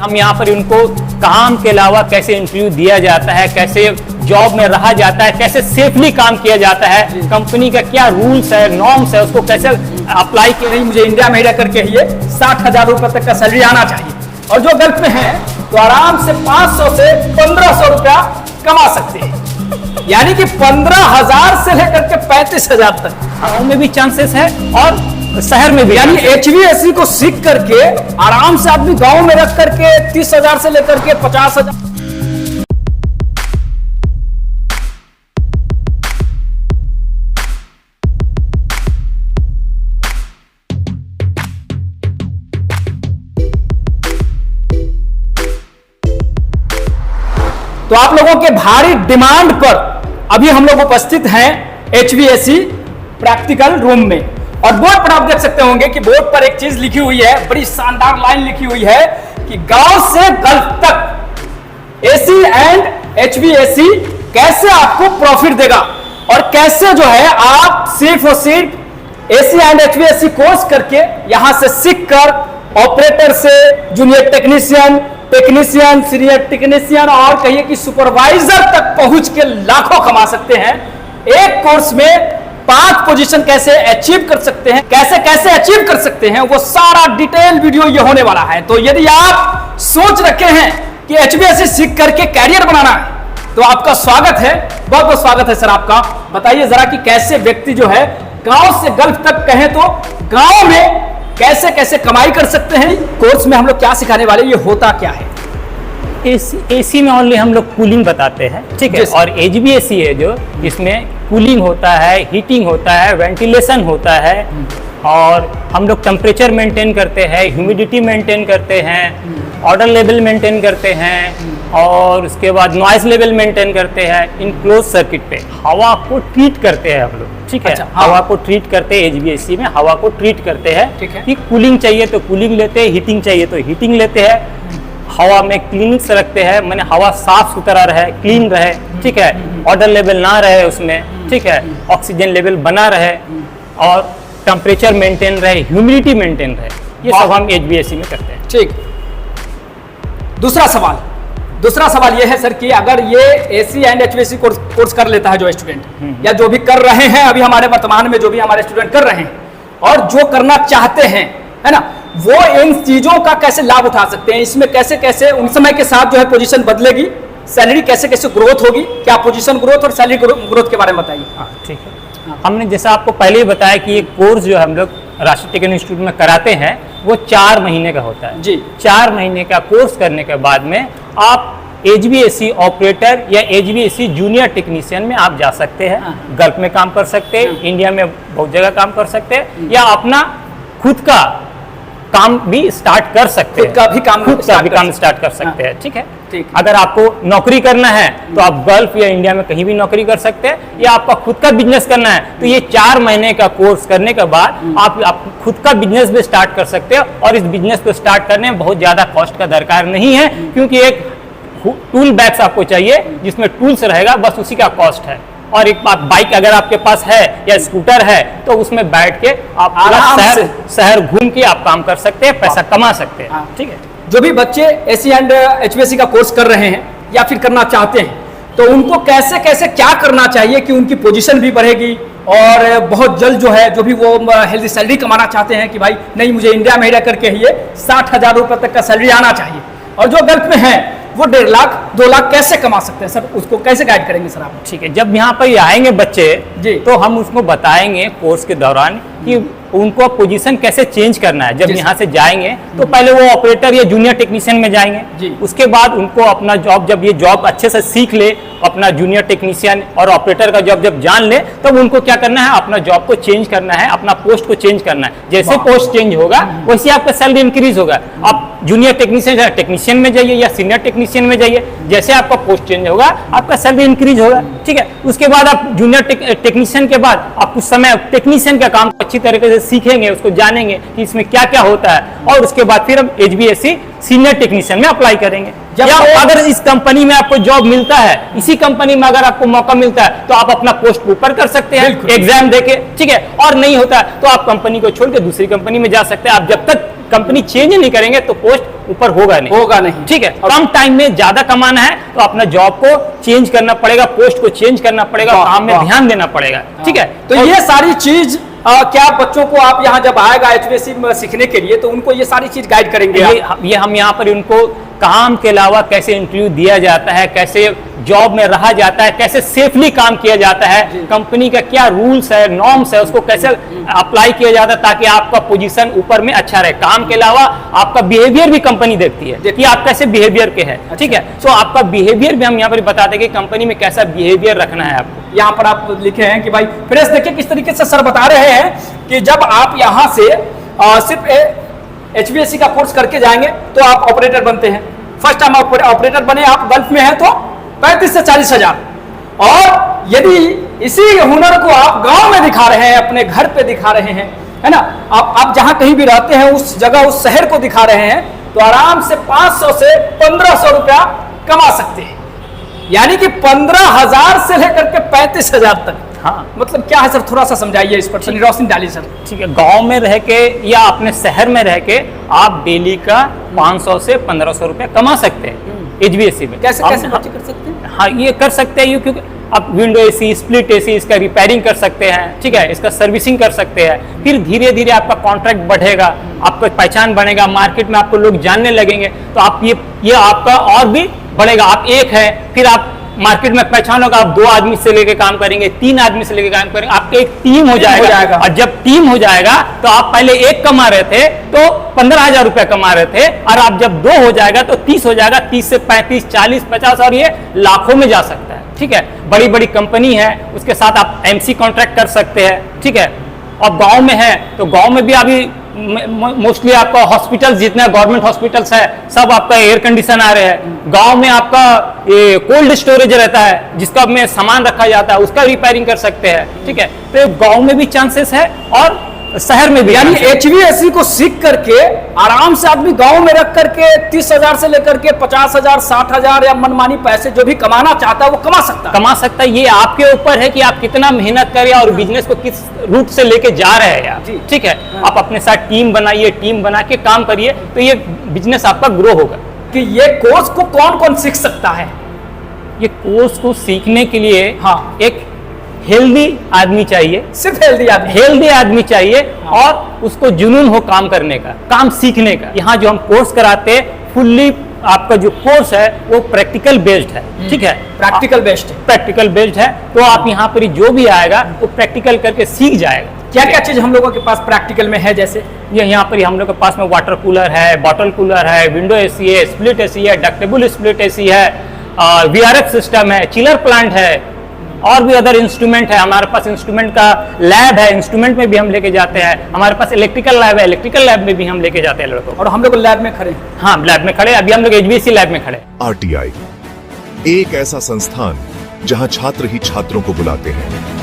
हम यहाँ पर उनको काम के अलावा कैसे इंटरव्यू दिया जाता है, कैसे जॉब में रहा जाता है, कैसे सेफली काम किया जाता है, कंपनी का क्या रूल्स है, नॉर्म्स है, उसको कैसे अप्लाई किया। नहीं, मुझे इंडिया में रह करके ही 60,000 रुपए तक का सैलरी आना चाहिए, और जो गल्फ में है तो आराम से 500 से 1500 रुपया कमा सकते हैं। यानी कि 15,000 से लेकर के 35,000 तक गाँव में भी चांसेस है और शहर में भी। यानी HVAC को सीख करके आराम से आदमी गांव में रख करके 30,000 से लेकर के 50,000। तो आप लोगों के भारी डिमांड पर अभी हम लोग उपस्थित हैं HVAC प्रैक्टिकल रूम में, और बोर्ड पर आप देख सकते होंगे कि बोर्ड पर एक चीज लिखी हुई है, बड़ी शानदार लाइन लिखी हुई है कि गांव से गल्फ तक AC एंड HVAC कैसे आपको प्रॉफिट देगा, और कैसे जो है आप सिर्फ और सिर्फ AC एंड HVAC कोर्स करके यहां से सीख कर ऑपरेटर से जूनियर टेक्नीशियन, सीनियर टेक्नीशियन और कहिए कि सुपरवाइजर तक पहुंच के लाखों कमा सकते हैं। एक कोर्स में 5 पोजीशन कैसे अचीव कर सकते हैं, कैसे कैसे अचीव कर सकते हैं, वो सारा डिटेल वीडियो ये होने वाला है। तो यदि आप सोच रखे हैं कि HVAC सीख करके कैरियर बनाना है तो आपका स्वागत है, बहुत बहुत स्वागत है सर आपका। बताइए जरा कि कैसे व्यक्ति जो है गांव से गल्फ तक कहें तो गांव में कैसे कैसे कमाई कर सकते हैं। कोर्स में हम लोग क्या सिखाने वाले, ये होता क्या है? AC में ओनली हम लोग कूलिंग बताते हैं, ठीक है, और HVAC है जो इसमें कूलिंग होता है, हीटिंग होता है, वेंटिलेशन होता है, और हम लोग टेम्परेचर मेंटेन करते हैं, ह्यूमिडिटी मेंटेन करते हैं, ऑर्डर लेवल मेंटेन करते हैं, और उसके बाद नॉइज लेवल मेंटेन करते हैं। इन क्लोज सर्किट पे हवा को ट्रीट करते हैं हम लोग, ठीक है। अच्छा, हाँ। हवा को ट्रीट करते हैं, HVAC में हवा को ट्रीट करते हैं, ठीक है। कि कूलिंग चाहिए तो कूलिंग लेते हैं, हीटिंग चाहिए तो हीटिंग लेते हैं, हवा में क्लीनिंग्स रखते हैं, मैंने हवा साफ सुथरा रहे, क्लीन रहे, ठीक है, ऑर्डर लेवल ना रहे उसमें, ठीक है, ऑक्सीजन लेवल बना रहे, और टेम्परेचर मेंटेन रहे, ह्यूमिडिटी मेंटेन रहे, ये सब हम HVAC में करते हैं। ठीक। दूसरा सवाल ये है सर कि अगर ये AC एंड HVAC कोर्स कर लेता है जो स्टूडेंट, या जो भी कर रहे हैं अभी हमारे वर्तमान में जो भी हमारे स्टूडेंट कर रहे हैं, और जो करना चाहते हैं, है ना, वो इन चीजों का कैसे लाभ उठा सकते हैं, इसमें कैसे कैसे उन समय के साथ जो है पोजीशन बदलेगी, सैलरी कैसे कैसे ग्रोथ होगी, क्या पोजीशन ग्रोथ और सैलरी ग्रोथ के बारे में बताइए। हाँ, ठीक है। हमने जैसा आपको पहले ही बताया कि ये कोर्स जो हम लोग राष्ट्रीय टेक्निकल इंस्टीट्यूट में कराते हैं वो 4 महीने का होता है जी। 4 महीने का कोर्स करने के बाद में आप HVAC ऑपरेटर या HVAC जूनियर टेक्नीशियन में आप जा सकते हैं, गल्फ में काम कर सकते हैं, इंडिया में बहुत जगह काम कर सकते हैं, या अपना खुद का काम भी स्टार्ट कर सकते हैं, खुद का भी काम स्टार्ट कर सकते हैं, ठीक है। अगर आपको नौकरी करना है तो आप गल्फ या इंडिया में कहीं भी नौकरी कर सकते हैं, या आपका खुद का बिजनेस करना है तो ये 4 महीने का कोर्स करने के बाद आप खुद का बिजनेस भी स्टार्ट कर सकते हो। और इस बिजनेस को स्टार्ट करने में बहुत ज्यादा कॉस्ट का दरकार नहीं है, क्योंकि एक टूल बैग्स आपको चाहिए जिसमें टूल्स रहेगा, बस उसी का कॉस्ट है। और एक बाइक अगर आपके पास है या स्कूटर है तो उसमें बैठ के आप शहर घूम के आप काम कर सकते हैं, पैसा कमा सकते हैं, ठीक है। जो भी बच्चे AC एंड HVAC का कोर्स कर रहे हैं या फिर करना चाहते हैं, तो उनको कैसे कैसे क्या करना चाहिए कि उनकी पोजीशन भी बढ़ेगी, और बहुत जल्द जो है जो भी वो हेल्दी सैलरी कमाना चाहते हैं कि भाई नहीं, मुझे इंडिया में रह करके ही 60,000 रुपए तक का सैलरी आना चाहिए, और जो गल्फ में है वो 1.5 लाख 2 लाख कैसे कमा सकते हैं सर, उसको कैसे गाइड करेंगे सर आप? ठीक है, जब यहाँ पर आएंगे बच्चे जी, तो हम उसको बताएंगे कोर्स के दौरान कि उनको पोजीशन कैसे चेंज करना है। जब यहाँ से जाएंगे तो पहले वो ऑपरेटर या जूनियर टेक्नीशियन में जाएंगे, उसके बाद उनको अपना जॉब, जब ये जॉब अच्छे से सीख ले, अपना जूनियर टेक्नीशियन और ऑपरेटर का जॉब जब जान ले, तब उनको क्या करना है, अपना जॉब को चेंज करना है, अपना पोस्ट को चेंज करना है। जैसे पोस्ट चेंज होगा वैसे आपका सैलरी इंक्रीज होगा। आप जूनियर टेक्नीशियन में जाइए या सीनियर टेक्नीशियन में जाइए, जैसे आपका पोस्ट चेंज होगा आपका सैलरी इंक्रीज होगा, ठीक है। उसके बाद आप जूनियर टेक्नीशियन के बाद आप कुछ समय टेक्नीशियन का काम अच्छी तरीके से सीखेंगे, उसको जानेंगे कि इसमें क्या क्या होता है, और उसके बाद फिर हम HVAC सीनियर टेक्नीशियन में अप्लाई करेंगे। या अगर इस कंपनी में आपको जॉब मिलता है, इसी कंपनी में अगर आपको मौका मिलता है तो आप अपना पोस्ट ऊपर कर सकते हैं एग्जाम देके, ठीक है। और नहीं होता है तो आप कंपनी को छोड़ के दूसरी कंपनी में जा सकते हैं। आप जब तक कंपनी चेंज नहीं करेंगे तो पोस्ट ऊपर होगा नहीं। ठीक है, कम टाइम में ज्यादा कमाना है तो अपना जॉब को चेंज करना पड़ेगा, पोस्ट को चेंज करना पड़ेगा, काम में ध्यान देना पड़ेगा। ठीक है, तो ये सारी चीज क्या बच्चों को आप यहाँ जब आएगा एचवीएसी सीखने के लिए तो उनको ये सारी चीज गाइड करेंगे? ये हम यहाँ पर उनको काम के अलावा कैसे इंटरव्यू दिया जाता है, कैसे जॉब में रहा जाता है, कैसे सेफली काम किया जाता है, कंपनी का क्या रूल्स है, नॉर्म्स है, उसको कैसे अप्लाई किया जाता है ताकि आपका पोजीशन ऊपर में अच्छा रहे। काम के अलावा आपका बिहेवियर भी कंपनी देखती है कि आप कैसे बिहेवियर के हैं। ठीक है, सो आपका बिहेवियर भी हम यहाँ पर बताते हैं कि कंपनी में कैसा बिहेवियर रखना है आपको। यहाँ पर आप लिखे हैं कि भाई फ्रेंड्स देखिए किस तरीके से सर बता रहे हैं कि जब आप यहाँ से सिर्फ एचवीएसी का कोर्स करके जाएंगे तो आप ऑपरेटर बनते हैं। फर्स्ट टाइम ऑपरेटर बने आप गल्फ में हैं तो 35 से 40 हजार, और यदि इसी हुनर को आप गांव में दिखा रहे हैं, अपने घर पे दिखा रहे हैं, है ना, आप जहां कहीं भी रहते हैं उस जगह उस शहर को दिखा रहे हैं तो आराम से 500 से 1500 रुपया कमा सकते हैं। यानी कि 15,000 से लेकर के 35,000 तक। हाँ, मतलब क्या है सर, थोड़ा सा समझाइए इस पर, रोशनी डालिए सर। ठीक है, गांव में रह के या अपने शहर में रह के आप डेली का 500 से 1500 रुपया कमा सकते हैं एचवीएसी में। कैसे बच्चे कर सकते हैं? हाँ, ये कर सकते हैं क्योंकि आप विंडो एसी, स्प्लिट एसी, इसका रिपेयरिंग कर सकते हैं। ठीक है, इसका सर्विसिंग कर सकते हैं। फिर धीरे धीरे आपका कॉन्ट्रैक्ट बढ़ेगा, आपका पहचान बनेगा, मार्केट में आपको लोग जानने लगेंगे तो आप ये आपका और भी बढ़ेगा। आप एक है, फिर आप मार्केट में पहचान होगा, आप 2 आदमी से लेके काम करेंगे, 3 आदमी से लेके काम करेंगे, आपके एक टीम हो जाएगा। और जब टीम हो जाएगा तो आप पहले एक कमा रहे थे तो 15,000 रुपया कमा रहे थे, और आप जब 2 हो जाएगा तो 30 हो जाएगा, 30 से 35, 40, 50 और ये लाखों में जा सकता है। ठीक है, बड़ी बड़ी कंपनी है, उसके साथ आप एमसी कॉन्ट्रैक्ट कर सकते हैं। ठीक है, और गांव में है तो गांव में भी अभी मोस्टली आपका हॉस्पिटल, जितने गवर्नमेंट हॉस्पिटल्स है सब आपका एयर कंडीशन आ रहे हैं। गांव में आपका ये कोल्ड स्टोरेज रहता है जिसका में सामान रखा जाता है, उसका रिपेयरिंग कर सकते हैं। ठीक है, तो गांव में भी चांसेस है और शहर में भी। यानी एचवीएसी को सीख करके आराम से आदमी गांव में रख करके 30,000 से लेकर के 50,000, 60,000 या मनमानी पैसे जो भी कमाना चाहता है वो कमा सकता है। ये आपके ऊपर है कि आप कितना मेहनत करें और बिजनेस को किस रूट से लेके जा रहे हैं यार। ठीक है, आप अपने साथ टीम बनाइए, टीम बना के काम करिए तो ये बिजनेस आपका ग्रो होगा। कि ये कोर्स को कौन कौन सीख सकता है? ये कोर्स को सीखने के लिए एक हेल्दी आदमी चाहिए, सिर्फ हेल्दी आदमी चाहिए और उसको जुनून हो काम करने का, काम सीखने का। यहाँ जो हम कोर्स कराते हैं फुल्ली आपका जो कोर्स है वो प्रैक्टिकल बेस्ड है। ठीक है, प्रैक्टिकल बेस्ड है तो आप यहाँ पर जो भी आएगा वो प्रैक्टिकल करके सीख जाएगा। क्या क्या चीज हम लोगों के पास प्रैक्टिकल में है? जैसे ये यहाँ पर हम लोग के पास में वाटर कूलर है, बॉटल कूलर है, विंडो एसी है, स्प्लिट एसी है, डक्टेबल स्प्लिट एसी है, वीआरएफ सिस्टम है, चिलर प्लांट है और भी अदर इंस्ट्रूमेंट है। हमारे पास इंस्ट्रूमेंट का लैब है, इंस्ट्रूमेंट में भी हम लेके जाते हैं। हमारे पास इलेक्ट्रिकल लैब है, इलेक्ट्रिकल लैब में भी हम लेके जाते हैं लड़कों। और हम लोग लैब में खड़े? हाँ, लैब में खड़े, अभी हम लोग एचवीएसी लैब में खड़े। आरटीआई एक ऐसा संस्थान जहां छात्र ही छात्रों को बुलाते हैं।